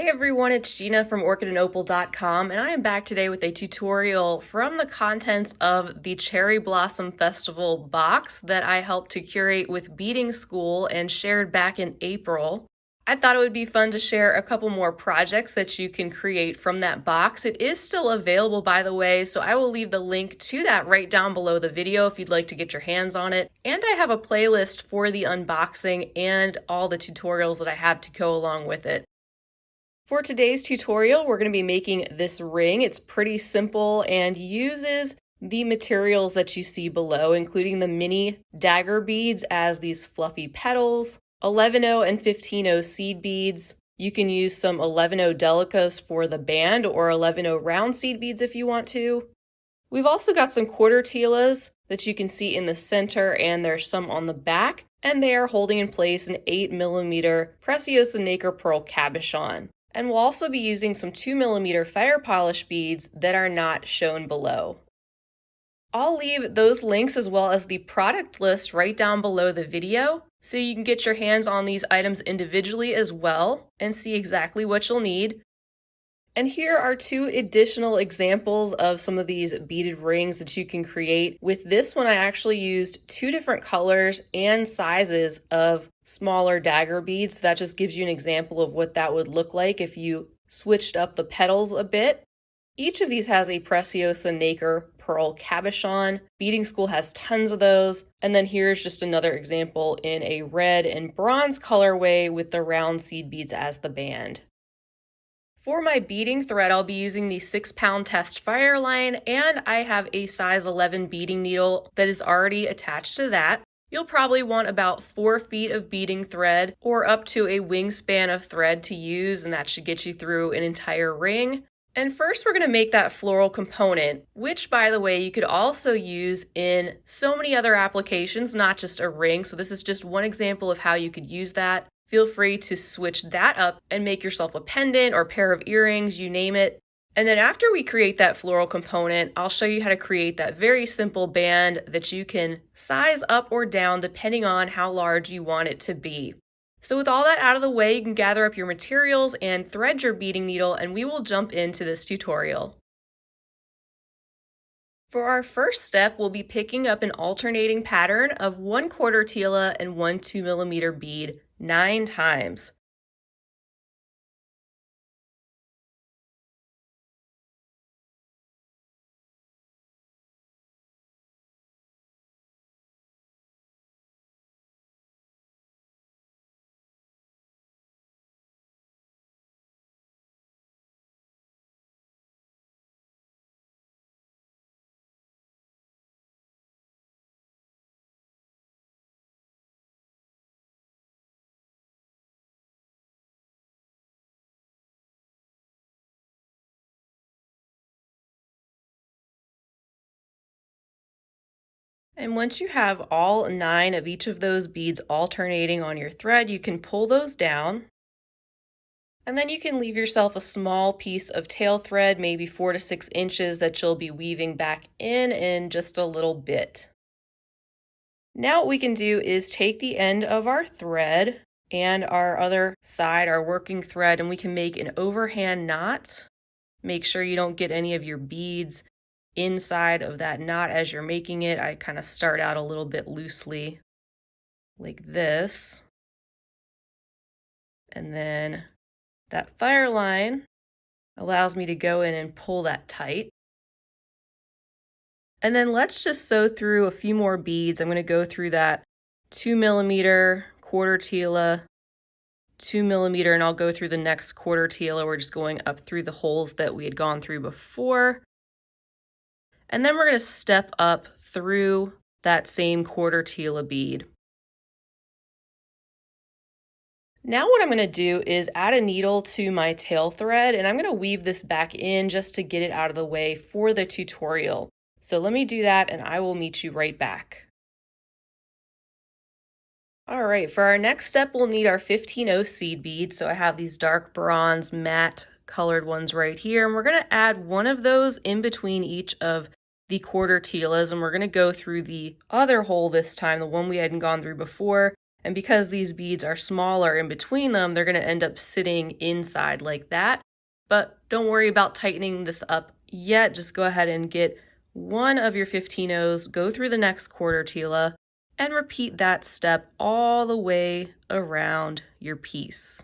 Hey everyone, it's Gina from orchidandopal.com, and I am back today with a tutorial from the contents of the Cherry Blossom Festival box that I helped to curate with Beading School and shared back in April. I thought it would be fun to share a couple more projects that you can create from that box. It is still available, by the way, so I will leave the link to that right down below the video if you'd like to get your hands on it. And I have a playlist for the unboxing and all the tutorials that I have to go along with it. For today's tutorial, we're going to be making this ring. It's pretty simple and uses the materials that you see below, including the Mini Dagger beads as these fluffy petals, 11/0 and 15/0 seed beads. You can use some 11/0 Delicas for the band or 11/0 round seed beads if you want to. We've also got some quarter Tilas that you can see in the center, and there's some on the back, and they are holding in place an 8mm Preciosa Nacre Pearl Cabochon. And we'll also be using some 2mm fire polish beads that are not shown below. I'll leave those links as well as the product list right down below the video, so you can get your hands on these items individually as well and see exactly what you'll need. And here are two additional examples of some of these beaded rings that you can create. With this one, I actually used two different colors and sizes of smaller dagger beads. That just gives you an example of what that would look like if you switched up the petals a bit. Each of these has a Preciosa Nacre Pearl Cabochon. Beading School has tons of those. And then here's just another example in a red and bronze colorway with the round seed beads as the band. For my beading thread, I'll be using the 6-pound test Fireline, and I have a size 11 beading needle that is already attached to that. You'll probably want about 4 feet of beading thread or up to a wingspan of thread to use, and that should get you through an entire ring. And first we're going to make that floral component, which, by the way, you could also use in so many other applications, not just a ring. So this is just one example of how you could use that. Feel free to switch that up and make yourself a pendant or pair of earrings, you name it. And then after we create that floral component, I'll show you how to create that very simple band that you can size up or down depending on how large you want it to be. So with all that out of the way, you can gather up your materials and thread your beading needle, and we will jump into this tutorial. For our first step, we'll be picking up an alternating pattern of 1/4 Tila and 1 2mm bead 9 times. And once you have all 9 of each of those beads alternating on your thread, you can pull those down. And then you can leave yourself a small piece of tail thread, maybe 4 to 6 inches, that you'll be weaving back in just a little bit. Now what we can do is take the end of our thread and our other side, our working thread, and we can make an overhand knot. Make sure you don't get any of your beads inside of that knot as you're making it. I kind of start out a little bit loosely like this. And then that Fireline allows me to go in and pull that tight. And then let's just sew through a few more beads. I'm going to go through that 2mm, quarter Tila, 2mm, and I'll go through the next quarter Tila. We're just going up through the holes that we had gone through before. And then we're going to step up through that same quarter Tila bead. Now what I'm going to do is add a needle to my tail thread, and I'm going to weave this back in just to get it out of the way for the tutorial. So let me do that and I will meet you right back. All right, for our next step, we'll need our 15/0 seed beads. So I have these dark bronze matte colored ones right here, and we're going to add one of those in between each of the quarter Tilas, and we're going to go through the other hole this time, the one we hadn't gone through before, And because these beads are smaller in between them, they're going to end up sitting inside like that. But don't worry about tightening this up yet. Just go ahead and get one of your 15-0s, go through the next quarter Tila, and repeat that step all the way around your piece.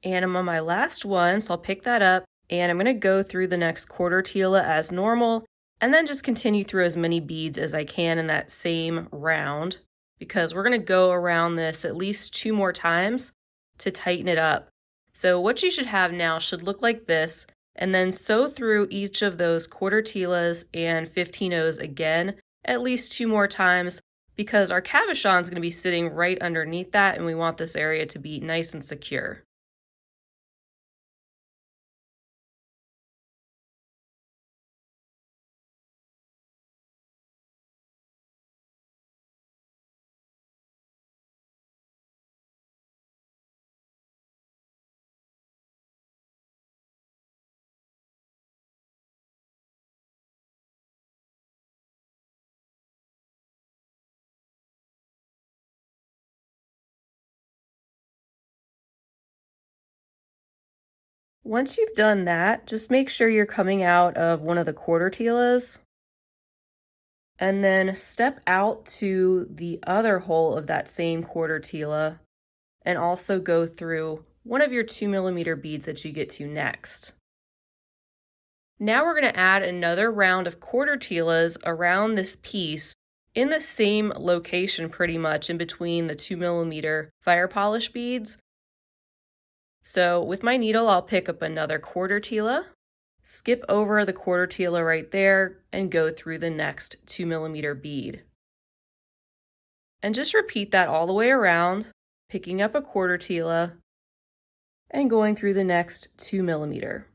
And I'm on my last one, so I'll pick that up, and I'm going to go through the next quarter Tila as normal, and then just continue through as many beads as I can in that same round, because we're going to go around this at least 2 more times to tighten it up. So what you should have now should look like this, and then sew through each of those quarter Tilas and 15-0s again at least 2 more times, because our cabochon is going to be sitting right underneath that, and we want this area to be nice and secure. Once you've done that, just make sure you're coming out of one of the quarter Tilas, and then step out to the other hole of that same quarter Tila, and also go through one of your 2mm beads that you get to next. Now we're going to add another round of quarter Tilas around this piece in the same location pretty much in between the 2mm fire polish beads. So with my needle, I'll pick up another quarter Tila, skip over the quarter Tila right there, and go through the next 2mm bead. And just repeat that all the way around, picking up a quarter Tila and going through the next 2mm.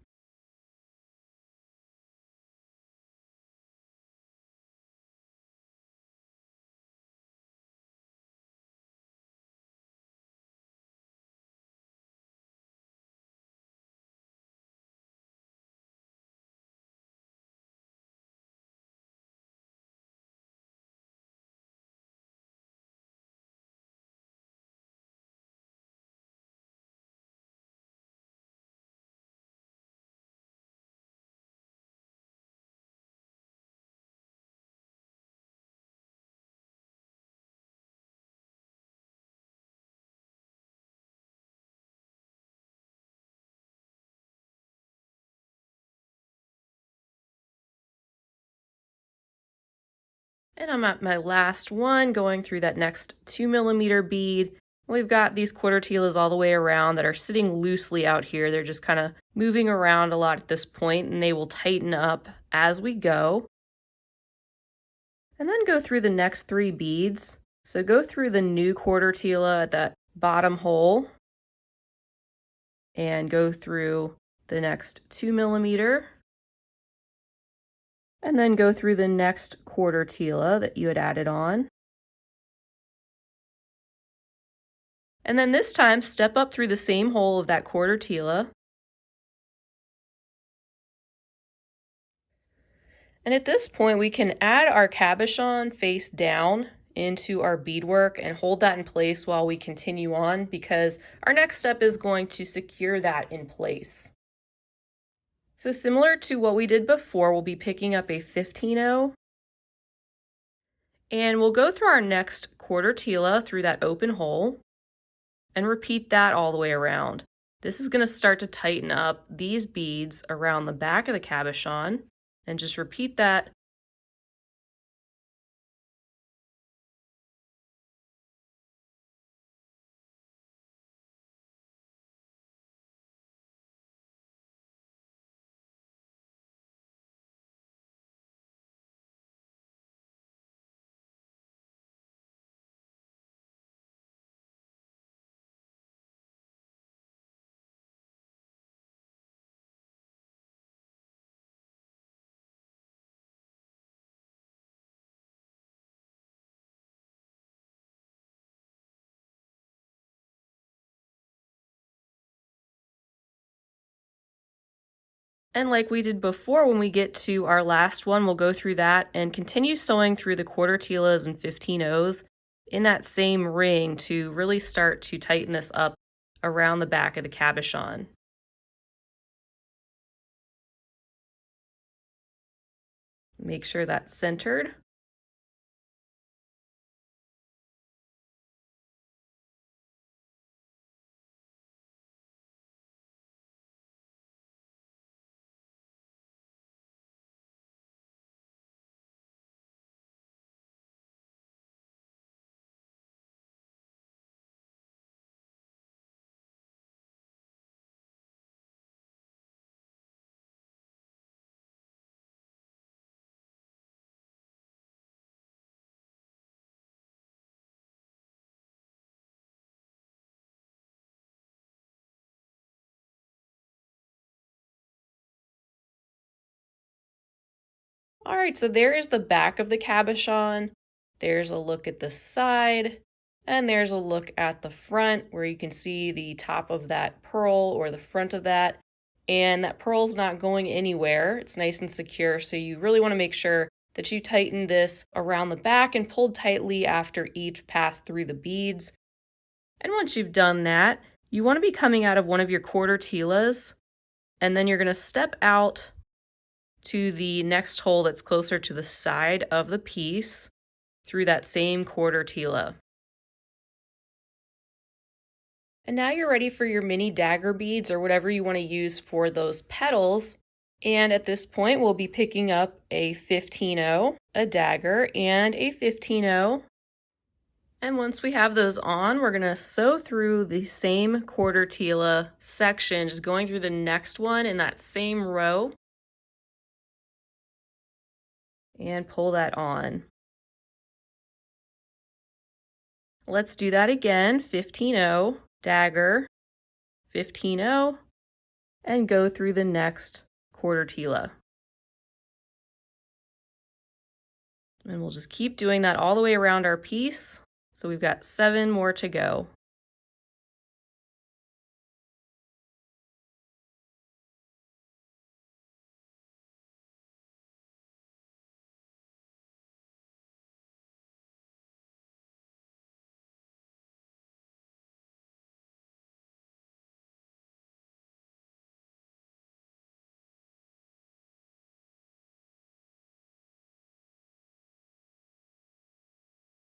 And I'm at my last one, going through that next 2mm bead. We've got these quarter Tilas all the way around that are sitting loosely out here. They're just kind of moving around a lot at this point, and they will tighten up as we go. And then go through the next 3 beads. So go through the new quarter Tila at that bottom hole, and go through the next 2mm, and then go through the next quarter Tila that you had added on. And then this time, step up through the same hole of that quarter Tila. And at this point, we can add our cabochon face down into our beadwork and hold that in place while we continue on, because our next step is going to secure that in place. So similar to what we did before, we'll be picking up a 15-0, and we'll go through our next quarter Tila through that open hole and repeat that all the way around. This is going to start to tighten up these beads around the back of the cabochon, and just repeat that. And like we did before, when we get to our last one, we'll go through that and continue sewing through the quarter Tilas and 15/0s in that same ring to really start to tighten this up around the back of the cabochon. Make sure that's centered. All right, so there is the back of the cabochon. There's a look at the side, and there's a look at the front where you can see the top of that pearl or the front of that. And that pearl's not going anywhere. It's nice and secure, so you really want to make sure that you tighten this around the back and pull tightly after each pass through the beads. And once you've done that, you want to be coming out of one of your quarter Tilas, and then you're going to step out to the next hole that's closer to the side of the piece through that same quarter Tila. And now you're ready for your mini dagger beads or whatever you want to use for those petals. And at this point, we'll be picking up a 15/0, a dagger, and a 15/0. And once we have those on, we're going to sew through the same quarter Tila section, just going through the next one in that same row. And pull that on. Let's do that again. 15/0, dagger, 15/0, and go through the next quarter Tila. And we'll just keep doing that all the way around our piece. So we've got 7 more to go.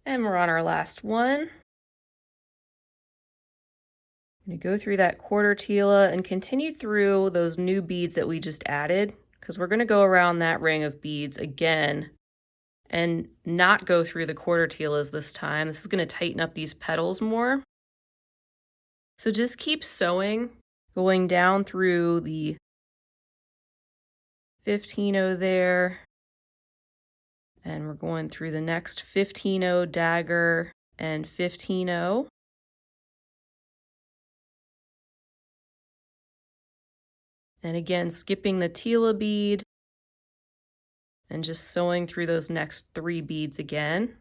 And we're on our last one. I'm going to go through that quarter Tila and continue through those new beads that we just added, because we're going to go around that ring of beads again and not go through the quarter Tilas this time. This is going to tighten up these petals more. So just keep sewing, going down through the 15/0 there. And we're going through the next 15/0 dagger and 15/0. And again, skipping the Tila bead and just sewing through those next 3 beads again.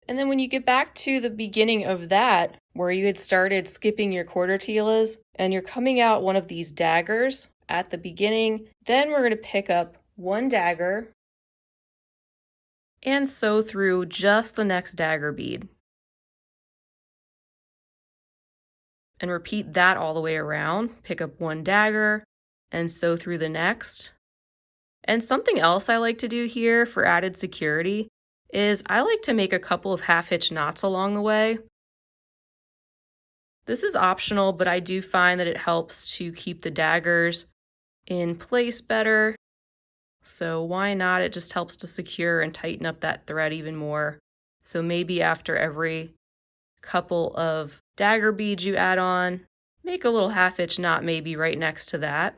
And then when you get back to the beginning of that, where you had started skipping your quarter Tilas, and you're coming out one of these daggers at the beginning, then we're going to pick up 1 dagger and sew through just the next dagger bead. And repeat that all the way around. Pick up 1 dagger and sew through the next. And something else I like to do here for added security is I like to make a couple of half-hitch knots along the way. This is optional, but I do find that it helps to keep the daggers in place better. So why not? It just helps to secure and tighten up that thread even more. So maybe after every couple of dagger beads you add on, make a little half-hitch knot maybe right next to that.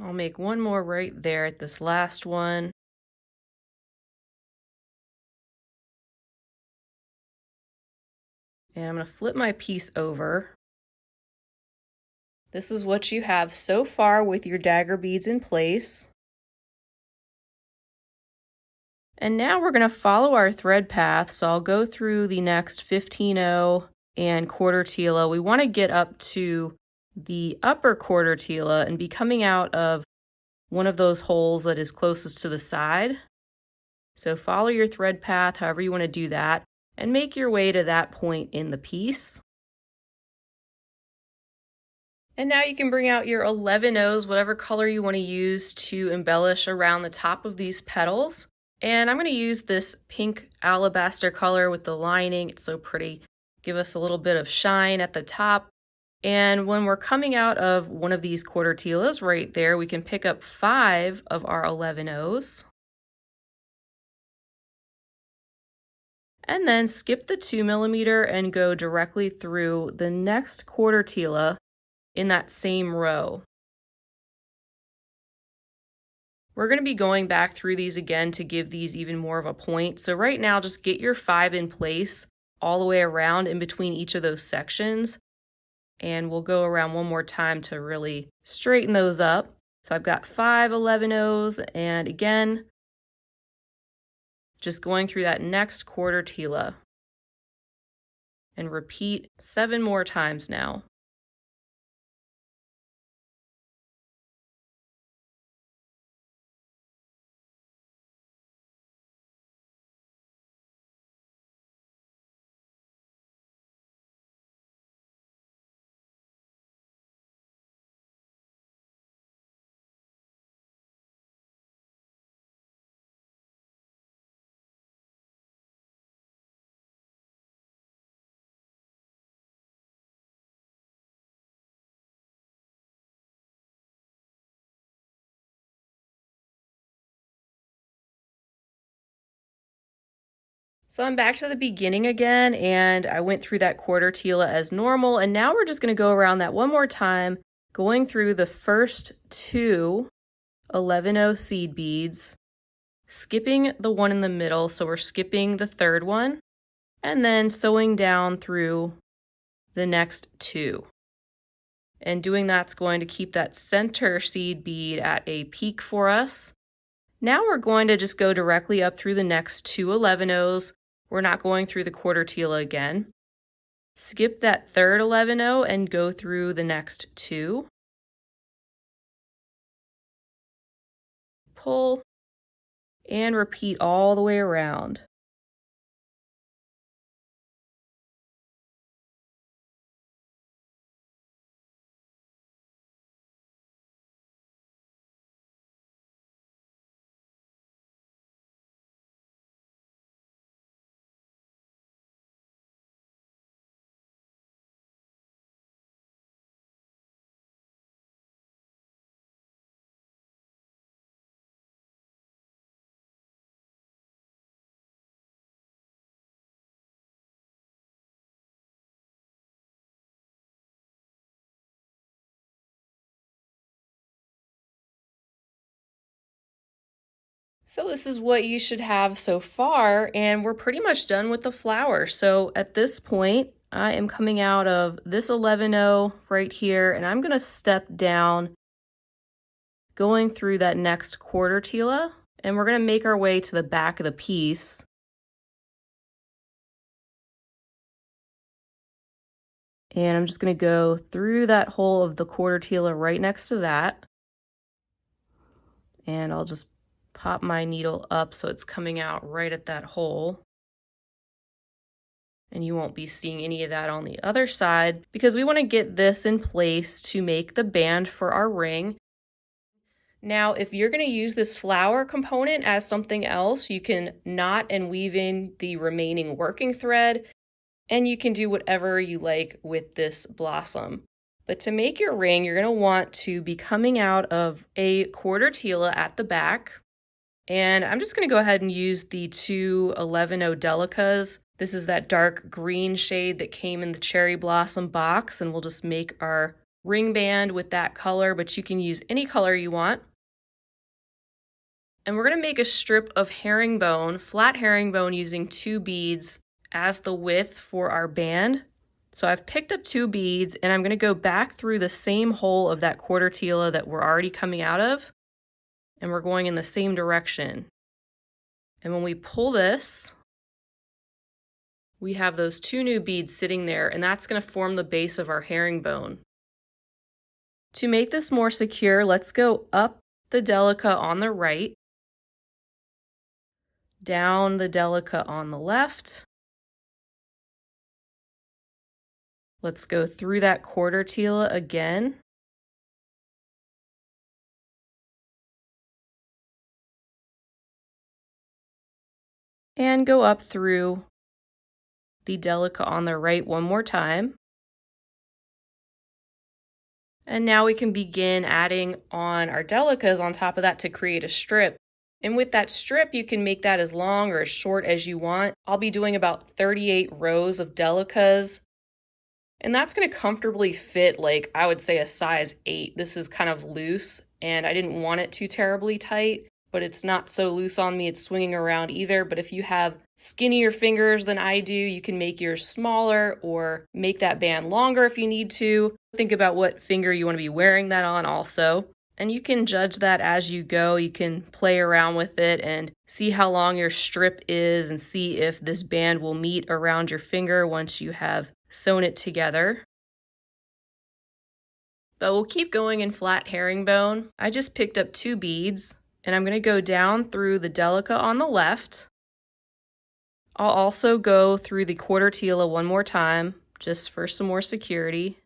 I'll make one more right there at this last one. And I'm going to flip my piece over. This is what you have so far with your dagger beads in place. And now we're going to follow our thread path. So I'll go through the next 15-0 and quarter Tila. We want to get up to the upper quarter Tila and be coming out of one of those holes that is closest to the side. So follow your thread path, however you want to do that, and make your way to that point in the piece. And now you can bring out your 11-0s, whatever color you want to use to embellish around the top of these petals. And I'm going to use this pink alabaster color with the lining. It's so pretty. Give us a little bit of shine at the top. And when we're coming out of one of these quarter Tilas right there, we can pick up 5 of our 11-0s. And then skip the 2mm and go directly through the next quarter Tila in that same row. We're going to be going back through these again to give these even more of a point. So right now, just get your 5 in place all the way around in between each of those sections. And we'll go around one more time to really straighten those up. So I've got 5 11-0s, and again, just going through that next quarter Tila. And repeat 7 more times now. So I'm back to the beginning again, and I went through that quarter Tila as normal, and now we're just going to go around that one more time, going through the first 2 11-0 seed beads, skipping the one in the middle, so we're skipping the third one, and then sewing down through the next 2. And doing that's going to keep that center seed bead at a peak for us. Now we're going to just go directly up through the next 2 11-0s. We're not going through the quarter Tila again. Skip that third 11-0 and go through the next 2. Pull and repeat all the way around. So this is what you should have so far, and we're pretty much done with the flower. So at this point, I am coming out of this 11-0 right here, and I'm going to step down, going through that next quarter Tila, and we're going to make our way to the back of the piece. And I'm just going to go through that hole of the quarter Tila right next to that. And I'll just pop my needle up so it's coming out right at that hole. And you won't be seeing any of that on the other side because we want to get this in place to make the band for our ring. Now, if you're going to use this flower component as something else, you can knot and weave in the remaining working thread, and you can do whatever you like with this blossom. But to make your ring, you're going to want to be coming out of a quarter Tila at the back. And I'm just going to go ahead and use the 2 11-0 Delicas. This is that dark green shade that came in the cherry blossom box, and we'll just make our ring band with that color, but you can use any color you want. And we're going to make a strip of herringbone, flat herringbone, using 2 beads as the width for our band. So I've picked up 2 beads and I'm going to go back through the same hole of that quarter Tila that we're already coming out of, and we're going in the same direction. And when we pull this, we have those 2 new beads sitting there, and that's going to form the base of our herringbone. To make this more secure, let's go up the Delica on the right, down the Delica on the left. Let's go through that quarter Tila again. And go up through the Delica on the right one more time. And now we can begin adding on our Delicas on top of that to create a strip. And with that strip, you can make that as long or as short as you want. I'll be doing about 38 rows of Delicas. And that's going to comfortably fit, like, I would say a size 8. This is kind of loose, and I didn't want it too terribly tight, but it's not so loose on me it's swinging around either. But if you have skinnier fingers than I do, you can make yours smaller or make that band longer if you need to. Think about what finger you want to be wearing that on also. And you can judge that as you go. You can play around with it and see how long your strip is and see if this band will meet around your finger once you have sewn it together. But we'll keep going in flat herringbone. I just picked up 2 beads and I'm going to go down through the Delica on the left. I'll also go through the quarter Tila one more time just for some more security.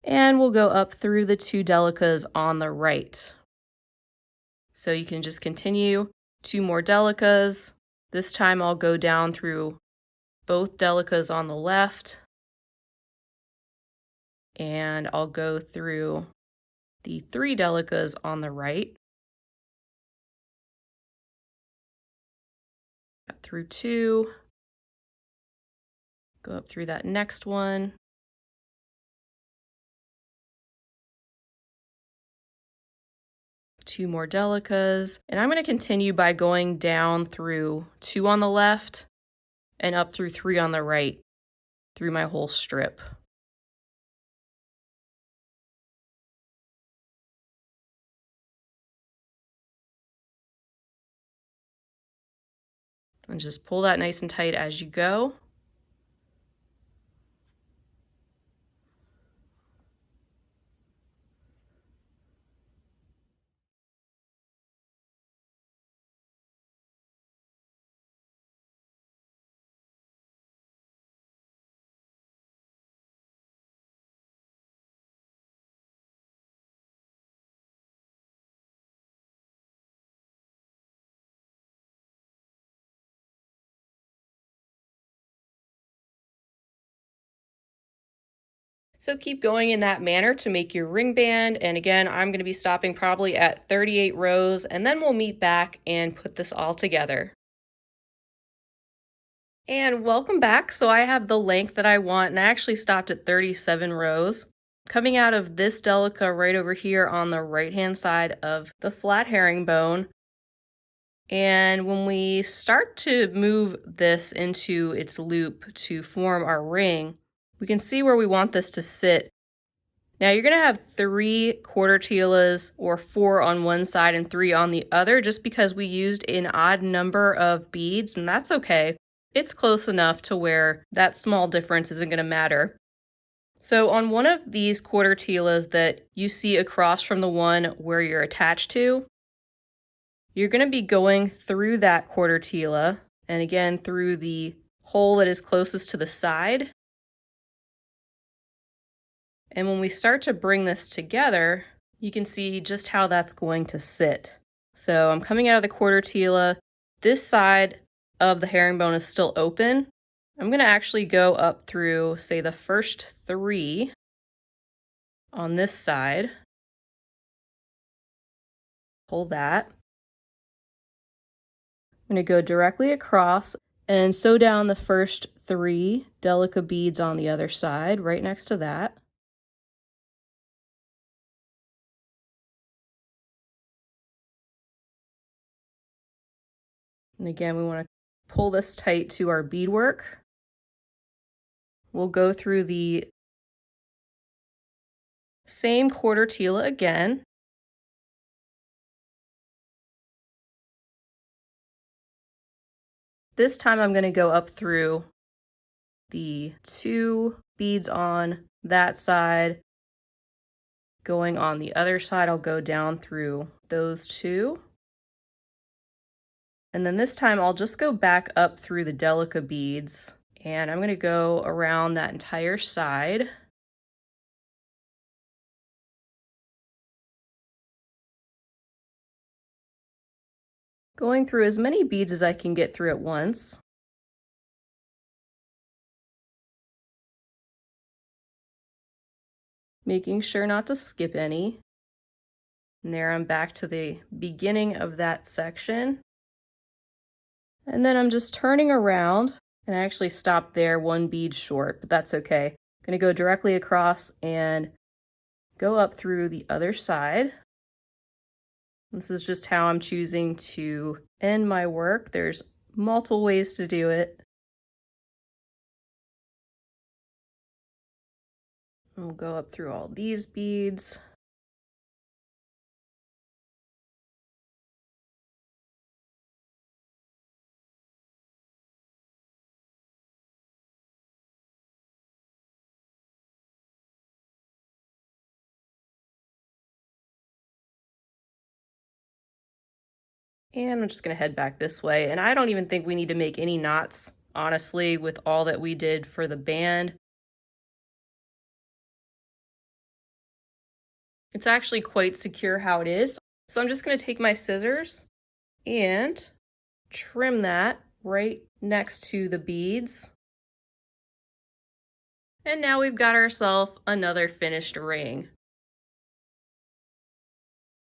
And we'll go up through the 2 Delicas on the right. So you can just continue 2 more Delicas. This time I'll go down through both Delicas on the left, and I'll go through the 3 Delicas on the right. Got through 2, go up through that next one. Two more Delicas, and I'm going to continue by going down through 2 on the left and up through 3 on the right through my whole strip. And just pull that nice and tight as you go. So keep going in that manner to make your ring band. And again, I'm going to be stopping probably at 38 rows, and then we'll meet back and put this all together. And welcome back. So I have the length that I want, and I actually stopped at 37 rows. Coming out of this Delica right over here on the right-hand side of the flat herringbone. And when we start to move this into its loop to form our ring, we can see where we want this to sit. Now you're going to have 3 quarter Tilas or 4 on one side and 3 on the other, just because we used an odd number of beads, and that's okay. It's close enough to where that small difference isn't going to matter. So on one of these quarter Tilas that you see across from the one where you're attached to, you're going to be going through that quarter Tila, and again through the hole that is closest to the side. And when we start to bring this together, you can see just how that's going to sit. So I'm coming out of the quarter Tila. This side of the herringbone is still open. I'm going to actually go up through, say, the first 3 on this side. Pull that. I'm going to go directly across And sew down the first 3 Delica beads on the other side, right next to that. And again, we want to pull this tight to our beadwork. We'll go through the same quarter Tila again. This time I'm going to go up through the 2 beads on that side. Going on the other side, I'll go down through those 2. And then this time I'll just go back up through the Delica beads, and I'm going to go around that entire side. Going through as many beads as I can get through at once. Making sure not to skip any. And there I'm back to the beginning of that section. And then I'm just turning around, and I actually stopped there 1 bead short, but that's okay. I'm gonna go directly across and go up through the other side. This is just how I'm choosing to end my work. There's multiple ways to do it. We'll go up through all these beads. And I'm just gonna head back this way. And I don't even think we need to make any knots, honestly, with all that we did for the band. It's actually quite secure how it is. So I'm just gonna take my scissors and trim that right next to the beads. And now we've got ourselves another finished ring.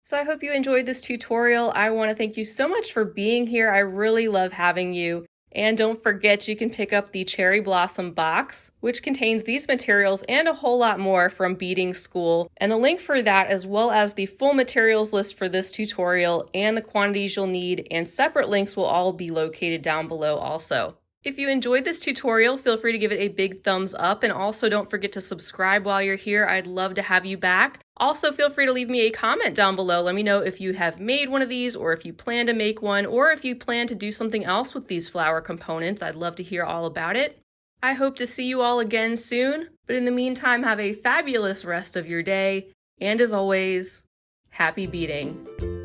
So I hope you enjoyed this tutorial. I want to thank you so much for being here. I really love having you. And don't forget, you can pick up the Cherry Blossom box, which contains these materials and a whole lot more from Beading School. And the link for that, as well as the full materials list for this tutorial and the quantities you'll need, and separate links will all be located down below also. If you enjoyed this tutorial, feel free to give it a big thumbs up, and also don't forget to subscribe while you're here. I'd love to have you back. Also, feel free to leave me a comment down below. Let me know if you have made one of these, or if you plan to make one, or if you plan to do something else with these flower components. I'd love to hear all about it. I hope to see you all again soon, but in the meantime, have a fabulous rest of your day, and as always, happy beading.